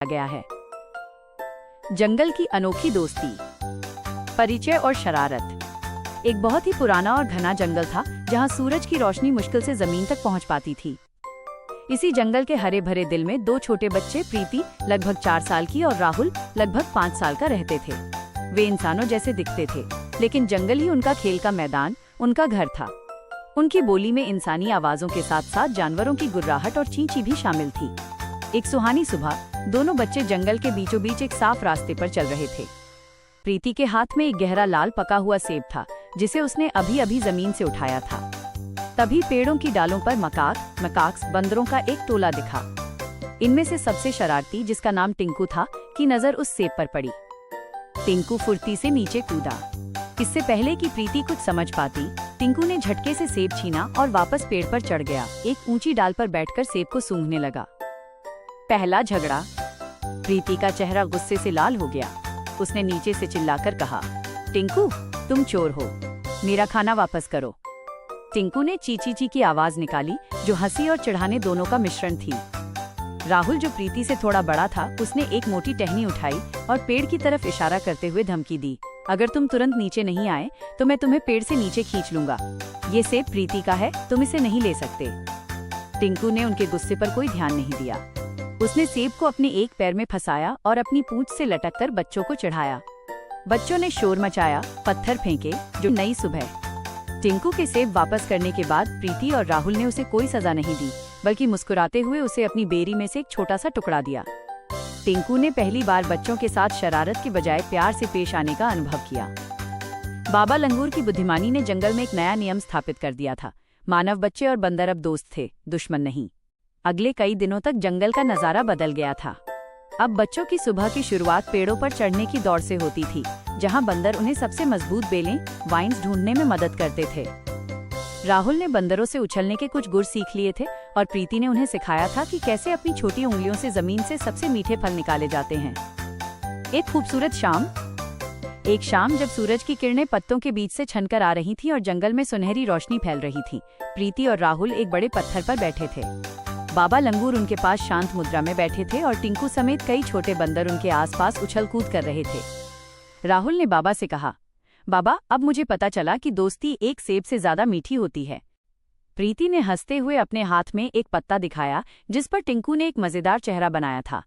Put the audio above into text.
गया है। जंगल की अनोखी दोस्ती, परिचय और शरारत। एक बहुत ही पुराना और घना जंगल था जहां सूरज की रोशनी मुश्किल से जमीन तक पहुंच पाती थी। इसी जंगल के हरे भरे दिल में दो छोटे बच्चे, प्रीति लगभग 4 साल की और राहुल लगभग 5 साल का रहते थे। वे इंसानों जैसे दिखते थे, लेकिन जंगल ही उनका खेल का मैदान, उनका घर था। उनकी बोली में इंसानी आवाजों के साथ साथ जानवरों की गुर्राहट और चींची भी शामिल थी। एक सुहानी सुबह दोनों बच्चे जंगल के बीचों बीच एक साफ रास्ते पर चल रहे थे। प्रीति के हाथ में एक गहरा लाल पका हुआ सेब था जिसे उसने अभी अभी जमीन से उठाया था। तभी पेड़ों की डालों पर मकाक्स बंदरों का एक टोला दिखा। इनमें से सबसे शरारती, जिसका नाम टिंकू था, की नजर उस सेब पर पड़ी। टिंकू फुर्ती से नीचे कूदा। इससे पहले कि प्रीति कुछ समझ पाती, टिंकू ने झटके से सेब छीना और वापस पेड़ पर चढ़ गया। एक ऊंची डाल पर बैठकर सेब को सूंघने लगा। पहला झगड़ा। प्रीति का चेहरा गुस्से से लाल हो गया। उसने नीचे से चिल्लाकर कहा, टिंकू, तुम चोर हो, मेरा खाना वापस करो। टिंकू ने चीची की आवाज निकाली, जो हंसी और चिढ़ाने दोनों का मिश्रण थी। राहुल, जो प्रीति से थोड़ा बड़ा था, उसने एक मोटी टहनी उठाई और पेड़ की तरफ इशारा करते हुए धमकी दी, अगर तुम तुरंत नीचे नहीं आए तो मैं तुम्हें पेड़ से नीचे खींच लूंगा। ये सेब प्रीति का है, तुम इसे नहीं ले सकते। टिंकू ने उनके गुस्से पर कोई ध्यान नहीं दिया। उसने सेब को अपने एक पैर में फंसाया और अपनी पूंछ से लटककर बच्चों को चढ़ाया। बच्चों ने शोर मचाया, पत्थर फेंके, जो नई सुबह। टिंकू के सेब वापस करने के बाद प्रीति और राहुल ने उसे कोई सजा नहीं दी, बल्कि मुस्कुराते हुए उसे अपनी बेरी में से एक छोटा सा टुकड़ा दिया। टिंकू ने पहली बार बच्चों के साथ शरारत के बजाय प्यार से पेश आने का अनुभव किया। बाबा लंगूर की बुद्धिमानी ने जंगल में एक नया नियम स्थापित कर दिया था। मानव बच्चे और बंदर अब दोस्त थे, दुश्मन नहीं। अगले कई दिनों तक जंगल का नजारा बदल गया था। अब बच्चों की सुबह की शुरुआत पेड़ों पर चढ़ने की दौड़ से होती थी, जहां बंदर उन्हें सबसे मजबूत बेलें, वाइन्स ढूंढने में मदद करते थे। राहुल ने बंदरों से उछलने के कुछ गुर सीख लिए थे और प्रीति ने उन्हें सिखाया था कि कैसे अपनी छोटी उंगलियों से जमीन से सबसे मीठे फल निकाले जाते हैं। एक खूबसूरत शाम। एक शाम जब सूरज की किरणें पत्तों के बीच से छनकर आ रही थीं और जंगल में सुनहरी रोशनी फैल रही थी, प्रीति और राहुल एक बड़े पत्थर पर बैठे थे। बाबा लंगूर उनके पास शांत मुद्रा में बैठे थे और टिंकू समेत कई छोटे बंदर उनके आसपास उछल कूद कर रहे थे। राहुल ने बाबा से कहा, बाबा, अब मुझे पता चला कि दोस्ती एक सेब से ज्यादा मीठी होती है। प्रीति ने हंसते हुए अपने हाथ में एक पत्ता दिखाया जिस पर टिंकू ने एक मजेदार चेहरा बनाया था।